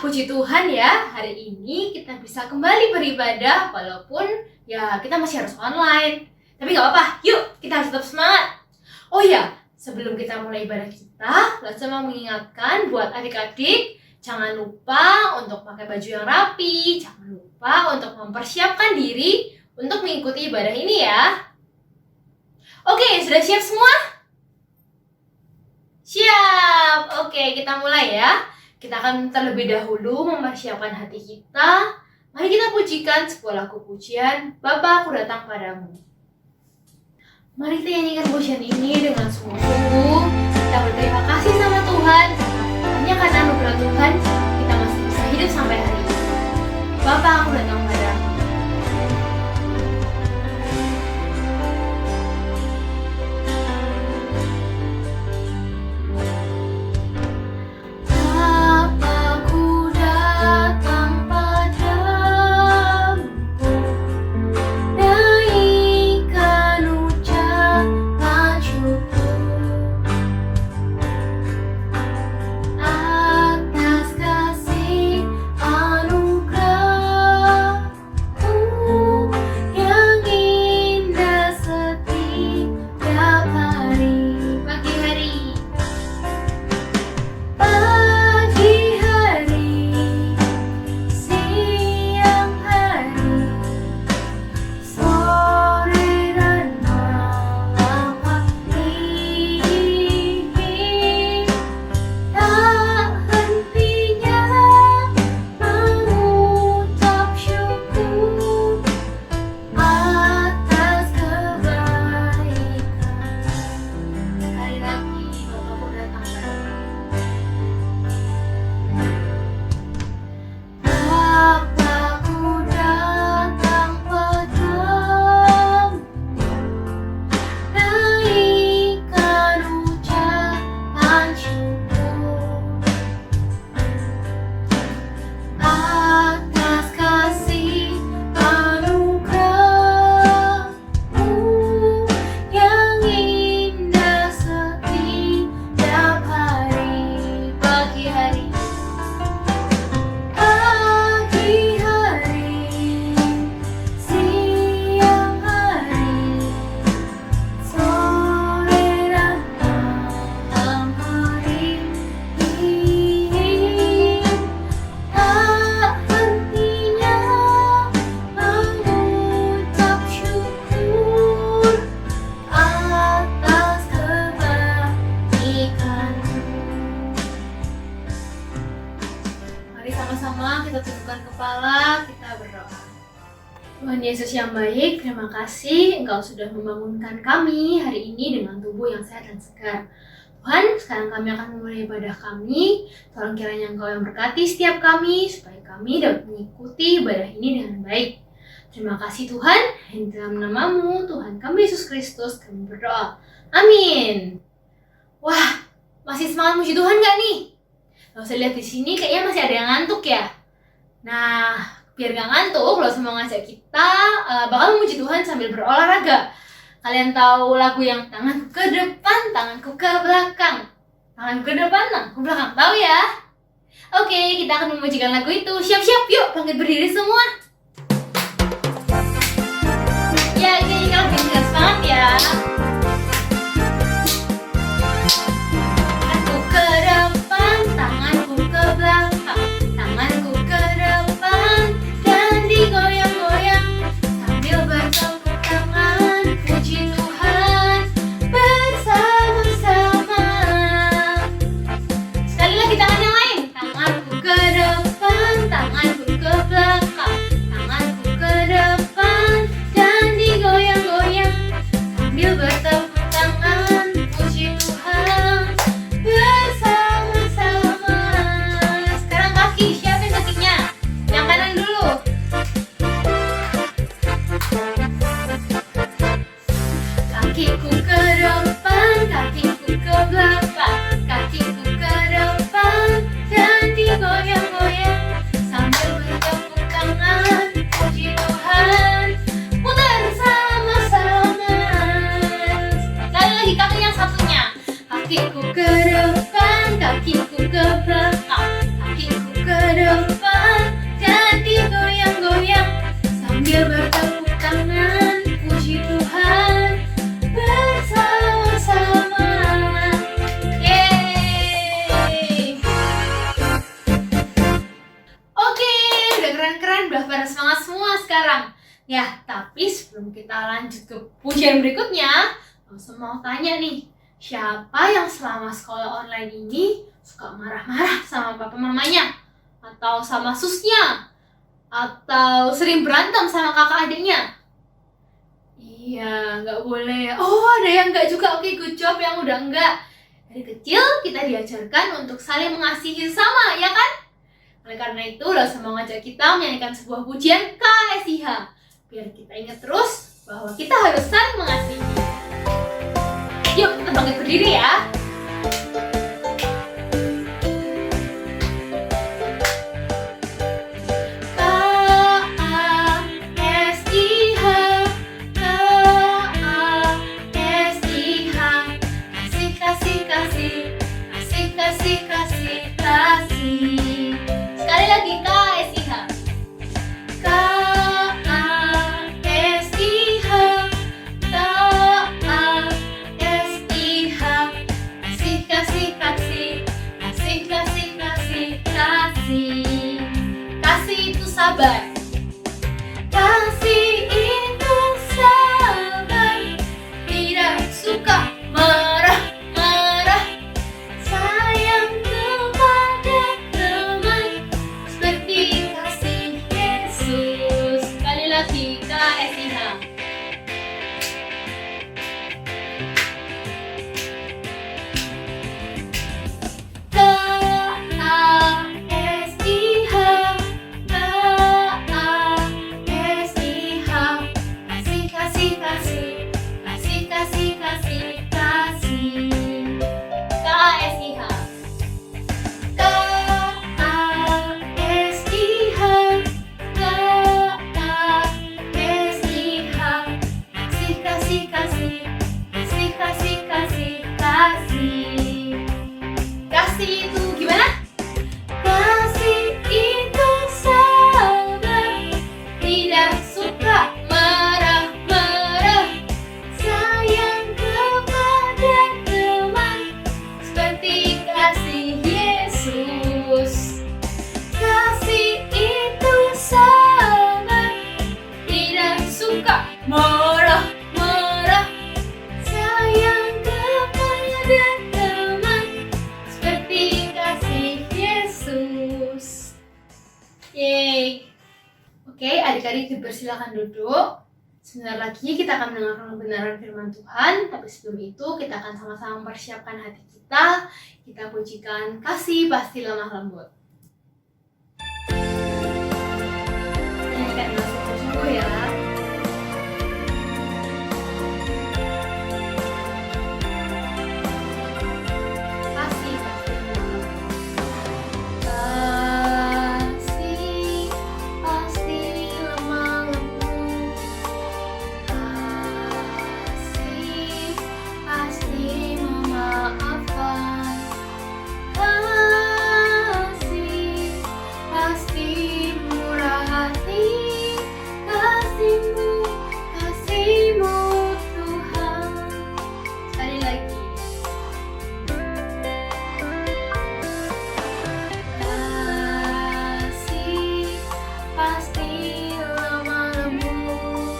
puji Tuhan ya, hari ini kita bisa kembali beribadah walaupun ya kita masih harus online. Tapi gak apa-apa, yuk kita harus tetap semangat. Oh ya, sebelum kita mulai ibadah kita, Lasa mau mengingatkan buat adik-adik, jangan lupa untuk pakai baju yang rapi, jangan lupa untuk mempersiapkan diri untuk mengikuti ibadah ini ya. Oke, sudah siap semua? Siap! Oke, kita mulai ya. Kita akan terlebih dahulu mempersiapkan hati kita. Mari kita pujikan sebuah lagu pujian, Bapa aku datang padamu. Mari kita nyanyikan pujian ini dengan sungguh-sungguh. Kita berterima kasih sama Tuhan. Hanya karena anugerah Tuhan, kita masih bisa hidup sampai hari ini. Bapa aku datang padamu. Tuhan Yesus yang baik, terima kasih Engkau sudah membangunkan kami hari ini dengan tubuh yang sehat dan segar. Tuhan, sekarang kami akan memulai ibadah kami. Tolong kiranya Engkau yang berkati setiap kami, supaya kami dapat mengikuti ibadah ini dengan baik. Terima kasih Tuhan, di dalam nama-Mu, Tuhan kami Yesus Kristus, kami berdoa. Amin. Wah, masih semangat muji Tuhan gak nih? Gak usah lihat di sini, kayaknya masih ada yang ngantuk ya. Nah, biar gak ngantuk, lo semua ngajak kita bakal memuji Tuhan sambil berolahraga. Kalian tahu lagu yang tanganku ke depan, tanganku ke belakang. Tanganku ke depan, tanganku ke belakang. Tahu ya? Oke, kita akan memujikan lagu itu. Siap-siap, yuk bangkit berdiri semua. Ya, ini kalau dengan semangat ya. Tanganku ke depan, tanganku ke belakang. Tanganku ke depan dan digoyang-goyang sambil bertepuk tangan, puji Tuhan bersama-sama. Sekali lagi tangan yang lain. Tanganku ke depan, tanganku ke belakang. Tanganku ke depan dan digoyang-goyang sambil bertepuk tangan, puji Tuhan bersama-sama. Sekarang kaki, siapin kakinya. Yang kanan dulu. Kakiku ke depan, kakiku ke belakang. Kakiku ke depan dan digoyang-goyang sambil bertepuk tangan, puji Tuhan putar sama-sama. Sekali lagi kaki yang satunya. Kakiku ke depan, kakiku ke belakang. Kakiku ke depan, jangan digoyang-goyang, sambil bertepuk tangan, puji Tuhan bersama-sama. Yeay. Oke, udah keren-keren, udah pada semangat semua sekarang. Ya, tapi sebelum kita lanjut ke pujian berikutnya, langsung mau tanya nih, siapa yang selama sekolah online ini suka marah-marah sama papa mamanya? Atau sama susnya? Atau sering berantem sama kakak adiknya? Iya, nggak boleh. Oh, ada yang nggak juga. Oke, good job yang udah enggak. Dari kecil kita diajarkan untuk saling mengasihi sama, ya kan? Oleh karena itu, langsung mau ngajak kita menyanyikan sebuah pujian KSIH. Biar kita ingat terus bahwa kita harus saling mengasihi. Yuk, kita bangkit berdiri ya. Sekali lagi KSIH. KSIH, KSIH, kasih kasih kasih, kasih kasih kasih kasih. Kasih itu sabar. Kasih itu sabar, tidak suka marah-marah, sayang kepada teman seperti kasih Yesus. Sekali lagi KSIH. Kasih itu gimana? Kasih itu sabar, tidak suka marah-marah, sayang kepada teman seperti kasih Yesus. Kasih itu sabar, tidak suka marah-marah, sayang kepada teman seperti kasih Yesus. Yeay. Oke, adik-adik dipersilakan duduk. Sebentar lagi kita akan mendengarkan kebenaran firman Tuhan, tapi sebelum itu kita akan sama-sama mempersiapkan hati kita. Kita pujikan kasih pasti lemah lembut. Nyanyikan dengan sungguh-sungguh ya. Kasih pasti lemah lembut. Kasih pasti lemah lembut. Kasih pasti memaafkan. Kasih pasti murah hati. Kasih-Mu, kasih-Mu Tuhan. Sekali lagi. Kasih pasti lemah lembut.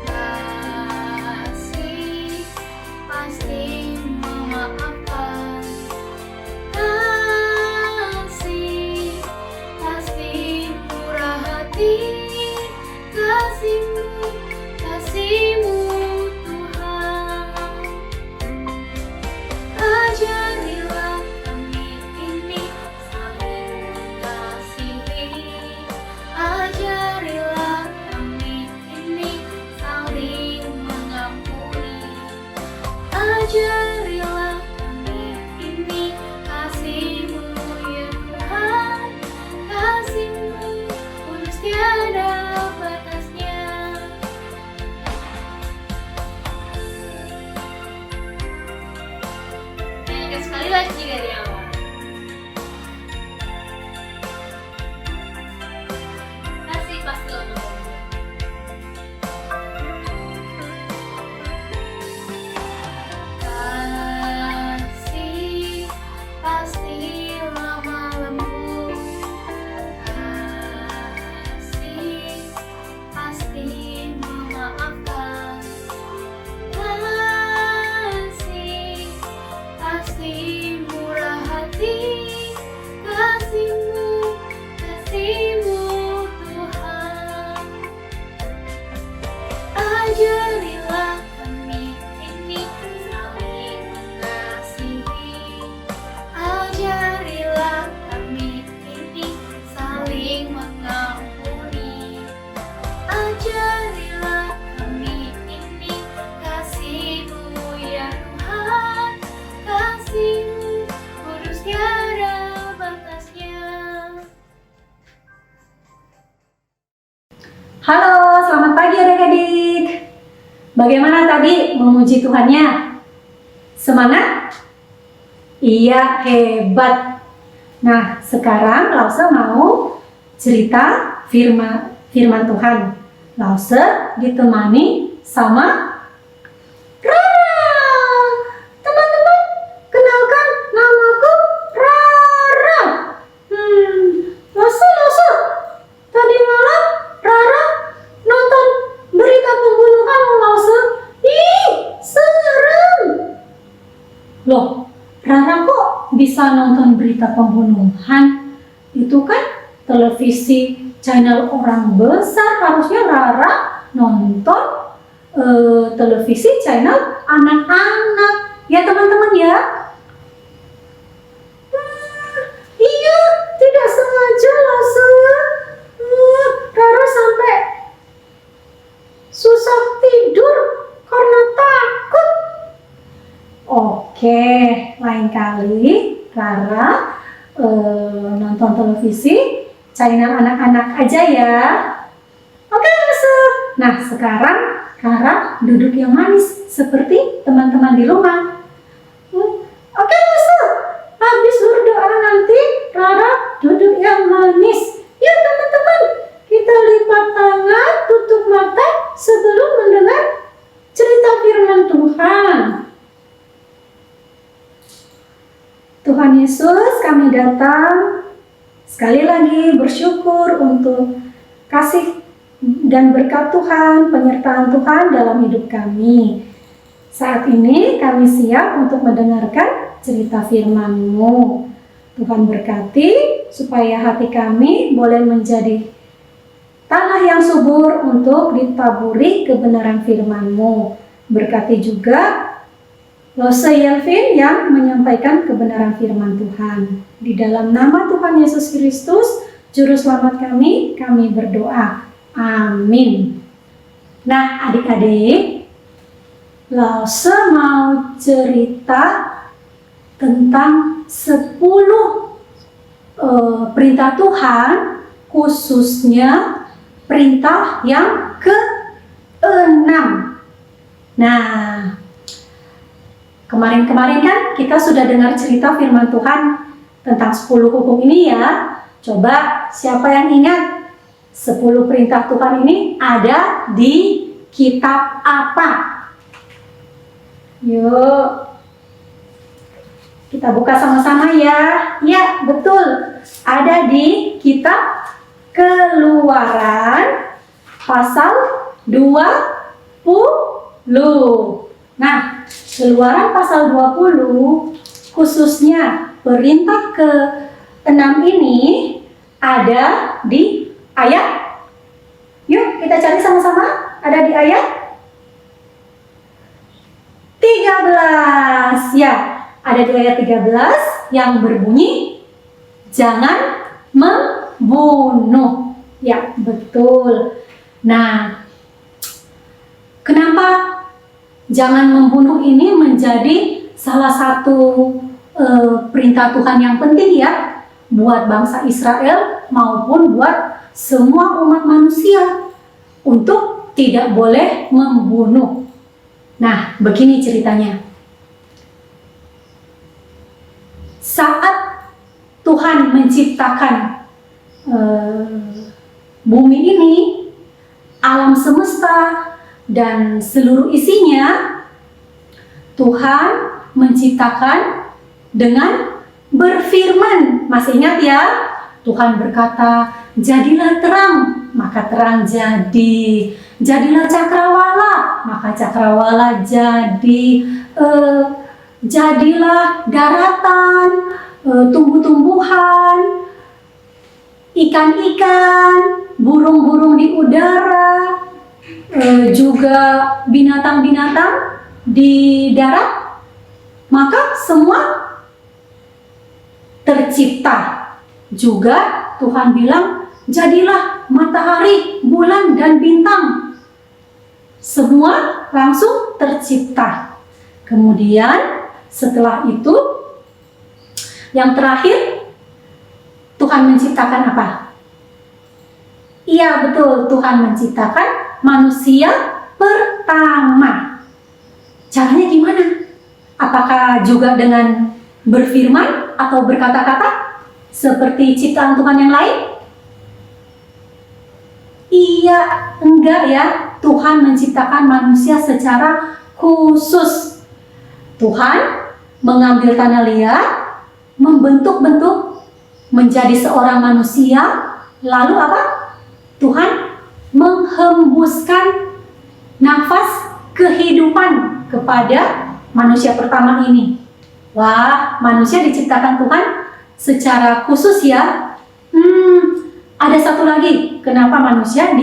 Kasih pasti memaafkan. Kasih pasti murah hati. Kasih-Mu, kasih-Mu Tuhan. Ajarilah kami ini saling mengasihi. Ajarilah kami ini saling mengampuni. Ajarilah kami ini kasih-Mu ya Tuhan. Kasih-Mu kudus tiada batasnya. Nyanyikan sekali lagi dari awal. Bagaimana tadi memuji Tuhannya? Semangat? Iya, hebat. Nah, sekarang Lause mau cerita firman Tuhan. Lause ditemani sama Rara. Teman-teman, kenalkan, namaku Rara. Lause, tadi malam Rara nonton berita pembunuhan Lause. Ih, serem. Loh, Rara kok bisa nonton berita pembunuhan? Itu kan televisi channel orang besar, harusnya Rara nonton televisi channel anak-anak. Ya teman-teman ya. Iya, tidak sengaja Lause. Rara sampai susah tidur karena takut. Oke, lain kali Rara nonton televisi channel anak-anak aja ya. Oke, Lause. Nah, sekarang Rara duduk yang manis seperti teman-teman di rumah. Oke, Lause. Habis berdoa nanti Rara duduk yang manis. Ya teman-teman, kita lipat tangan, tutup mata sebelum mendengar cerita firman Tuhan. Tuhan Yesus, kami datang sekali lagi bersyukur untuk kasih dan berkat Tuhan, penyertaan Tuhan dalam hidup kami. Saat ini kami siap untuk mendengarkan cerita firman-Mu. Tuhan berkati supaya hati kami boleh menjadi tanah yang subur untuk ditaburi kebenaran firman-Mu. Berkati juga Lause Yelvin yang menyampaikan kebenaran firman Tuhan. Di dalam nama Tuhan Yesus Kristus, Juru Selamat kami berdoa. Amin. Nah, adik-adik, Lause mau cerita tentang 10 perintah Tuhan, khususnya perintah yang ke-6. Nah, kemarin-kemarin kan kita sudah dengar cerita firman Tuhan tentang 10 hukum ini ya. Coba siapa yang ingat 10 perintah Tuhan ini ada di kitab apa? Yuk, kita buka sama-sama ya. Ya, betul. Ada di kitab Keluaran pasal 20. Nah, Keluaran pasal 20 khususnya perintah ke-6 ini ada di ayat. Yuk kita cari sama-sama. Ada di ayat 13. Ya, ada di ayat 13 yang berbunyi jangan membunuh. Ya, betul. Nah, kenapa jangan membunuh ini menjadi salah satu perintah Tuhan yang penting ya buat bangsa Israel maupun buat semua umat manusia untuk tidak boleh membunuh. Nah, begini ceritanya. Saat Tuhan menciptakan bumi ini, alam semesta dan seluruh isinya, Tuhan menciptakan dengan berfirman. Masih ingat ya? Tuhan berkata, jadilah terang, maka terang jadi. Jadilah cakrawala, maka cakrawala jadi. Jadilah daratan, tumbuh-tumbuhan, ikan-ikan, burung-burung di udara, juga binatang-binatang di darat, maka semua tercipta. Juga Tuhan bilang, jadilah matahari, bulan, dan bintang. Semua langsung tercipta. Kemudian setelah itu, yang terakhir, Tuhan menciptakan apa? Iya betul, Tuhan menciptakan manusia pertama. Caranya gimana? Apakah juga dengan berfirman atau berkata-kata seperti ciptaan Tuhan yang lain? Iya, enggak ya. Tuhan menciptakan manusia secara khusus. Tuhan mengambil tanah liat, membentuk-bentuk menjadi seorang manusia, lalu apa? Tuhan menghembuskan nafas kehidupan kepada manusia pertama ini. Wah, manusia diciptakan Tuhan secara khusus ya. Ada satu lagi, kenapa manusia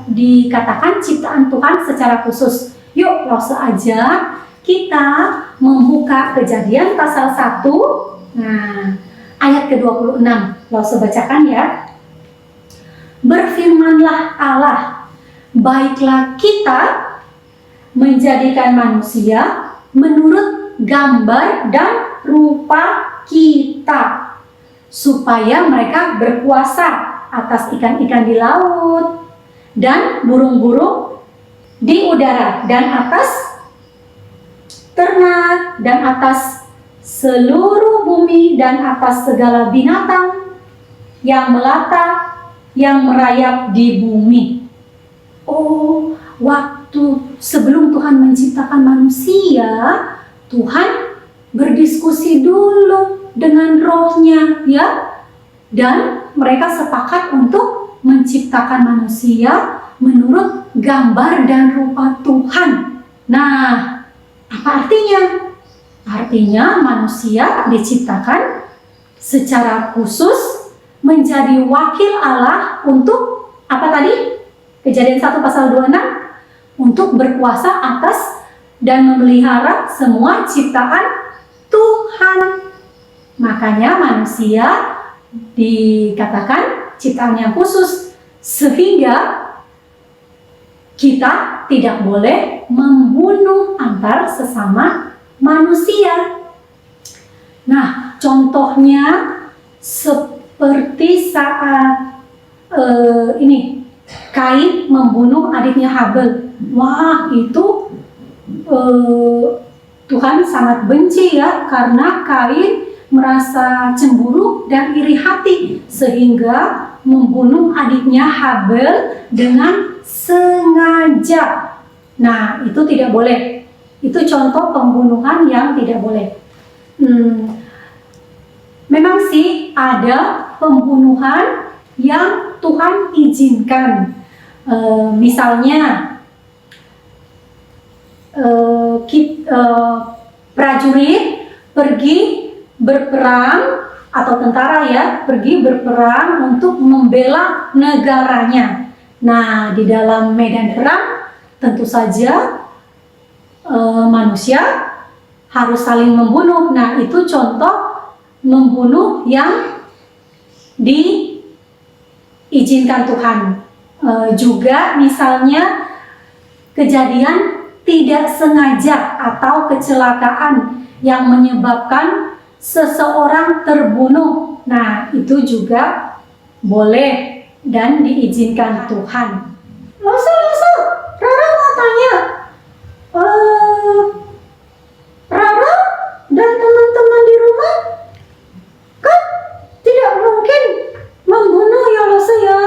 dikatakan ciptaan Tuhan secara khusus. Yuk, langsung aja kita membuka Kejadian pasal 1. Nah, ayat ke-26. Langsung bacakan ya. Berfirmanlah Allah, baiklah kita menjadikan manusia menurut gambar dan rupa kita, supaya mereka berkuasa atas ikan-ikan di laut dan burung-burung di udara dan atas ternak dan atas seluruh bumi dan atas segala binatang yang melata yang merayap di bumi. Oh, waktu sebelum Tuhan menciptakan manusia, Tuhan berdiskusi dulu dengan rohnya ya. Dan mereka sepakat untuk menciptakan manusia menurut gambar dan rupa Tuhan. Nah, apa artinya? Artinya manusia diciptakan secara khusus menjadi wakil Allah untuk apa tadi? Kejadian 1 pasal 26, untuk berkuasa atas dan memelihara semua ciptaan Tuhan. Makanya manusia dikatakan ciptaan yang khusus, sehingga kita tidak boleh membunuh antar sesama manusia. Nah, contohnya seperti saat Kain membunuh adiknya Habel. Wah, itu Tuhan sangat benci ya, karena Kain merasa cemburu dan iri hati sehingga membunuh adiknya Habel dengan sengaja. Nah, itu tidak boleh. Itu contoh pembunuhan yang tidak boleh. Memang sih ada pembunuhan yang Tuhan izinkan. Misalnya prajurit pergi berperang, atau tentara ya, pergi berperang untuk membela negaranya. Nah, di dalam medan perang tentu saja manusia harus saling membunuh. Nah, itu contoh membunuh yang diizinkan Tuhan. Juga misalnya kejadian tidak sengaja atau kecelakaan yang menyebabkan seseorang terbunuh. Nah, itu juga boleh dan diizinkan Tuhan. Langsung, Rara mau tanya. Rara dan teman-teman di rumah kan tidak mungkin membunuh ya, Lose ya.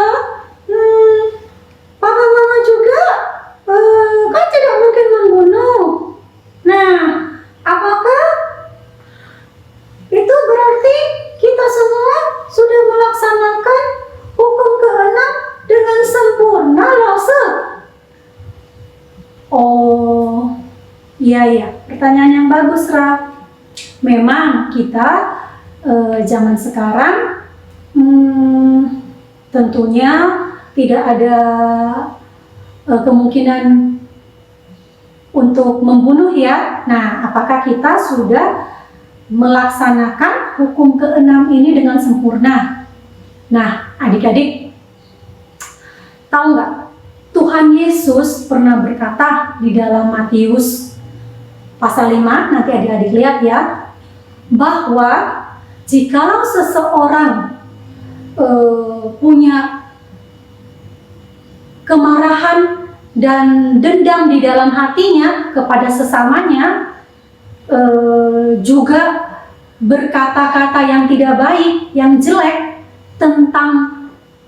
Papa mama juga kan tidak mungkin membunuh. Nah, apakah itu berarti kita semua sudah melaksanakan hukum ke-6 dengan sempurna, Lose? Oh, iya, pertanyaan yang bagus, Ra. Memang kita zaman sekarang tentunya tidak ada kemungkinan untuk membunuh ya. Nah, apakah kita sudah melaksanakan hukum ke-6 ini dengan sempurna? Nah, adik-adik, tahu nggak? Tuhan Yesus pernah berkata di dalam Matius pasal 5, nanti adik-adik lihat ya, bahwa jikalau seseorang punya kemarahan dan dendam di dalam hatinya kepada sesamanya, juga berkata-kata yang tidak baik, yang jelek tentang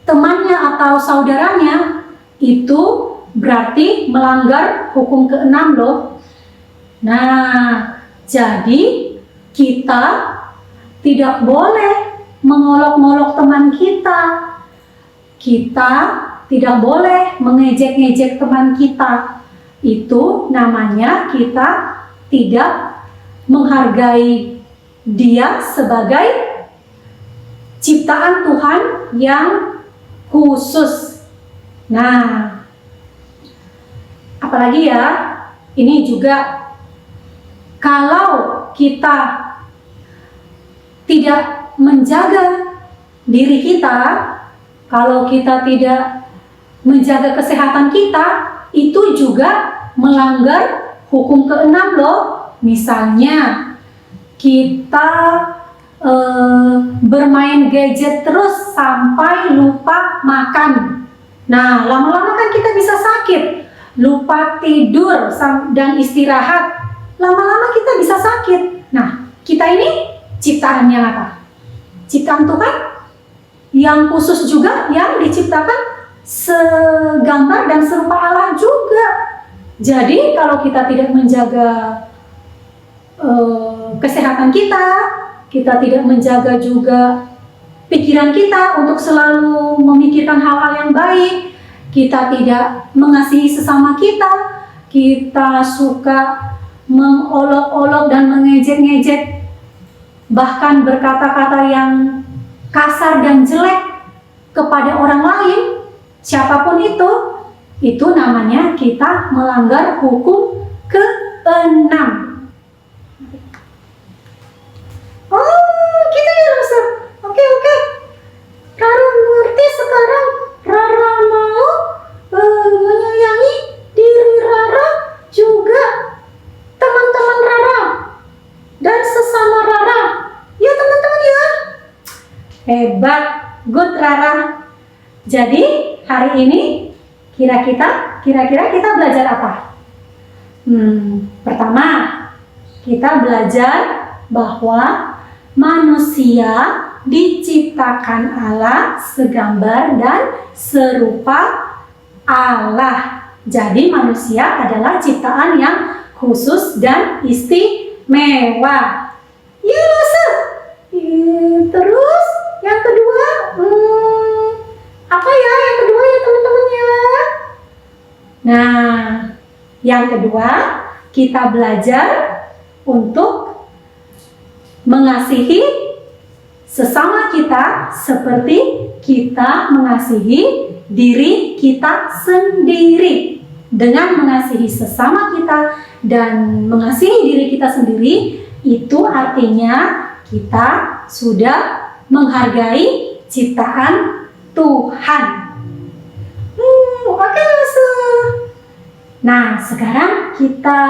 temannya atau saudaranya, itu berarti melanggar hukum ke-6 loh. Nah, jadi kita tidak boleh mengolok-olok teman kita. Kita tidak boleh mengejek-ngejek teman kita. Itu namanya kita tidak menghargai dia sebagai ciptaan Tuhan yang khusus. Nah, apalagi ya, ini juga kalau kita tidak menjaga diri kita, kalau kita tidak menjaga kesehatan kita, itu juga melanggar hukum ke-6 loh. Misalnya kita bermain gadget terus sampai lupa makan. Nah, lama-lama kan kita bisa sakit, lupa tidur dan istirahat. Lama-lama kita bisa sakit. Nah, kita ini ciptaan yang apa? Ciptaan Tuhan yang khusus juga, yang diciptakan segambar dan serupa Allah juga. Jadi kalau kita tidak menjaga kesehatan kita, kita tidak menjaga juga pikiran kita untuk selalu memikirkan hal-hal yang baik, kita tidak mengasihi sesama kita, kita suka mengolok-olok dan mengejek-ngejek, bahkan berkata-kata yang kasar dan jelek kepada orang lain, siapapun itu namanya kita melanggar hukum ke-6. Oh, gitu ya Rasul. Oke. Rara mengerti sekarang. Rara mau menyayangi diri Rara, juga teman-teman Rara dan sesama Rara. Ya teman-teman ya. Hebat, good Rara. Jadi hari ini kira-kira kita belajar apa? Pertama, kita belajar bahwa manusia diciptakan Allah segambar dan serupa Allah. Jadi manusia adalah ciptaan yang khusus dan istimewa. Ya Rasul. Terus yang kedua, apa ya yang kedua ya teman-teman ya? Nah, yang kedua kita belajar untuk mengasihi sesama kita seperti kita mengasihi diri kita sendiri. Dengan mengasihi sesama kita dan mengasihi diri kita sendiri, itu artinya kita sudah menghargai ciptaan Tuhan. Oke, nah, sekarang kita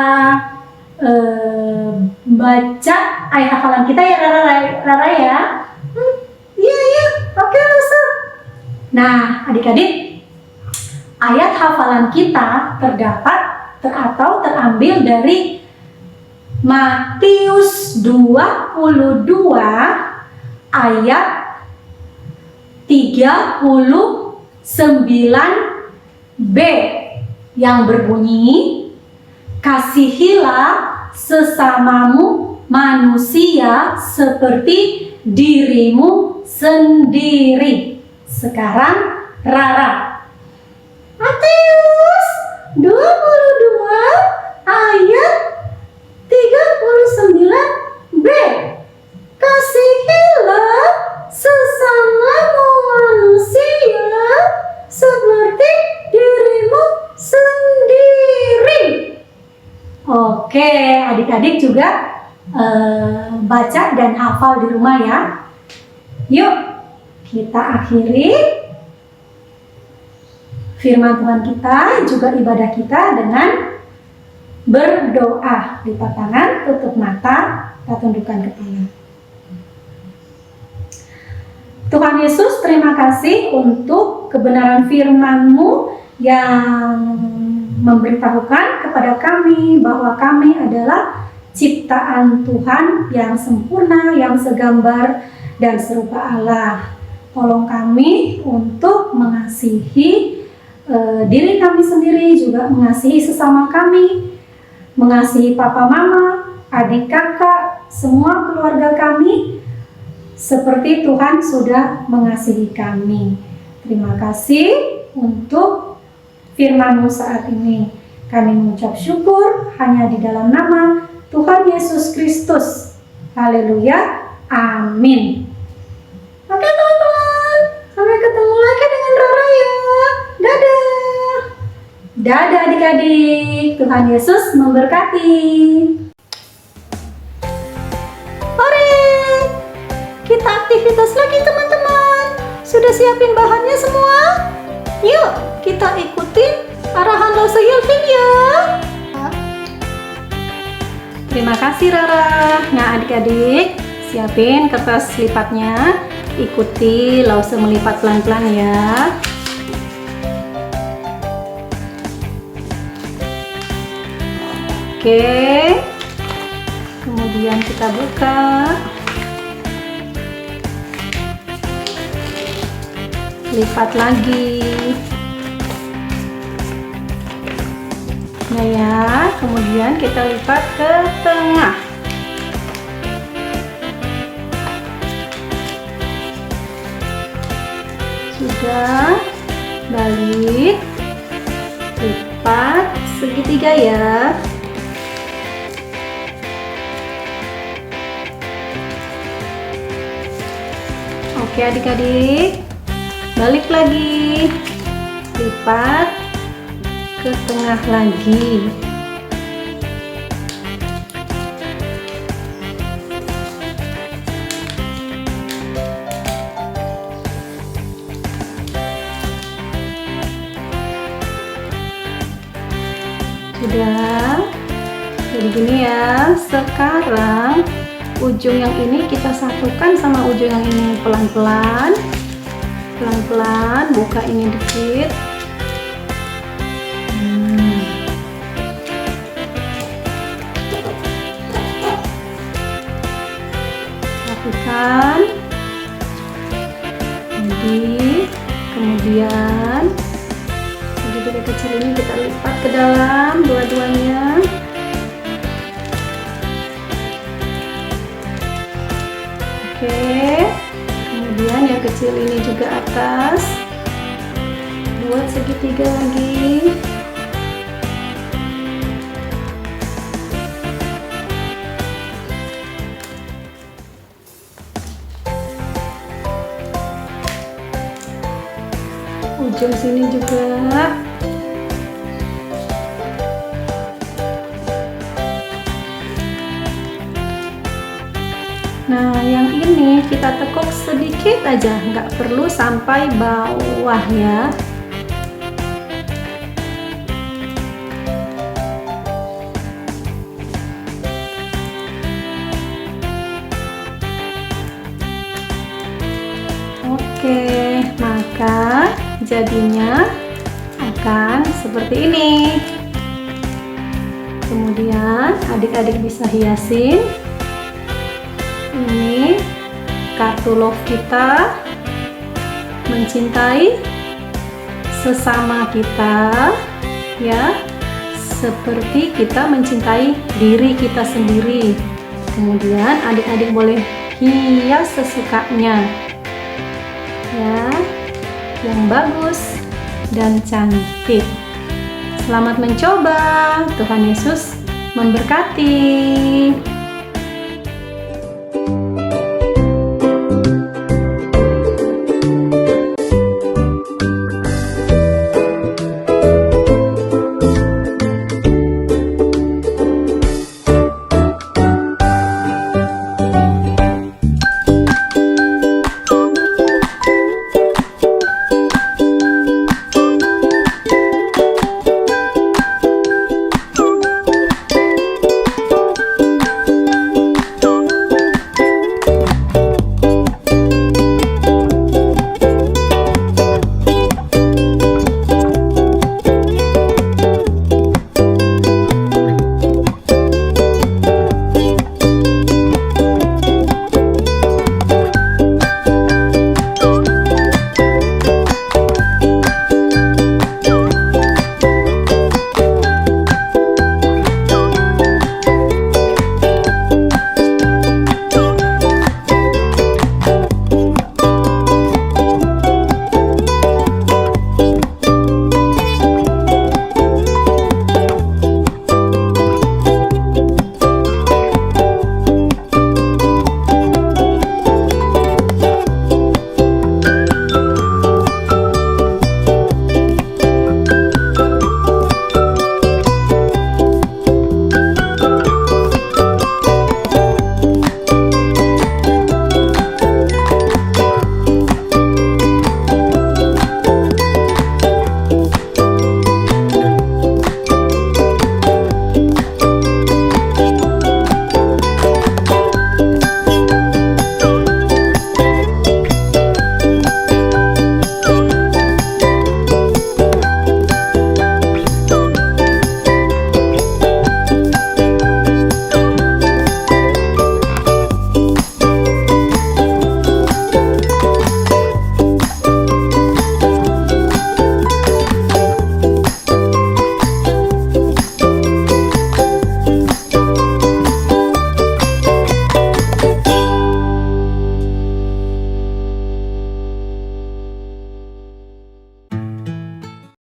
baca ayat hafalan kita ya Rara ya. Iya, oke Rasul. Nah, adik-adik, ayat hafalan kita terambil dari Matius 22 ayat 39b yang berbunyi, kasihilah sesamamu manusia seperti dirimu sendiri. Sekarang Rara. Matius 22 ayat 39b. Kasihilah sesamamu manusia seperti dirimu sendiri. Oke, adik-adik juga baca dan hafal di rumah ya. Yuk, kita akhiri firman Tuhan kita, juga ibadah kita dengan berdoa. Lipat tangan, tutup mata, kita tundukkan kepala. Tuhan Yesus, terima kasih untuk kebenaran firman-Mu yang memberitahukan kepada kami bahwa kami adalah ciptaan Tuhan yang sempurna, yang segambar dan serupa Allah. Tolong kami untuk mengasihi diri kami sendiri, juga mengasihi sesama kami, mengasihi papa mama, adik kakak, semua keluarga kami, seperti Tuhan sudah mengasihi kami. Terima kasih untuk firman-Mu saat ini. Kami mengucap syukur hanya di dalam nama Tuhan Yesus Kristus. Haleluya. Amin. Oke teman-teman, sampai ketemu lagi dengan Rara ya. Dadah. Dadah adik-adik. Tuhan Yesus memberkati. Kita aktivitas lagi teman-teman. Sudah siapin bahannya semua? Yuk kita ikutin arahan Lause Yelvin ya. Terima kasih Rara. Nah adik-adik, siapin kertas lipatnya. Ikuti Lause melipat pelan-pelan ya. Oke. Kemudian kita buka. Lipat lagi. Nah ya, kemudian kita lipat ke tengah. Sudah, balik, lipat segitiga ya. Oke adik-adik, balik lagi, lipat ke tengah lagi. Sudah, jadi gini ya. Sekarang ujung yang ini kita satukan sama ujung yang ini. Pelan-pelan, pelan-pelan, buka ini dikit. Rapikan. Kemudian segitiga kecil ini kita lipat ke dalam dua-duanya. Oke, kemudian yang kecil ini juga atas, buat segitiga lagi. Ujung sini juga. Nah, yang ini kita tekuk sedikit aja, nggak perlu sampai bawah ya. Oke, maka jadinya akan seperti ini. Kemudian adik-adik bisa hiasin. Ini kartu love kita, mencintai sesama kita ya, seperti kita mencintai diri kita sendiri. Kemudian adik-adik boleh hias sesukanya ya, yang bagus dan cantik. Selamat mencoba. Tuhan Yesus memberkati.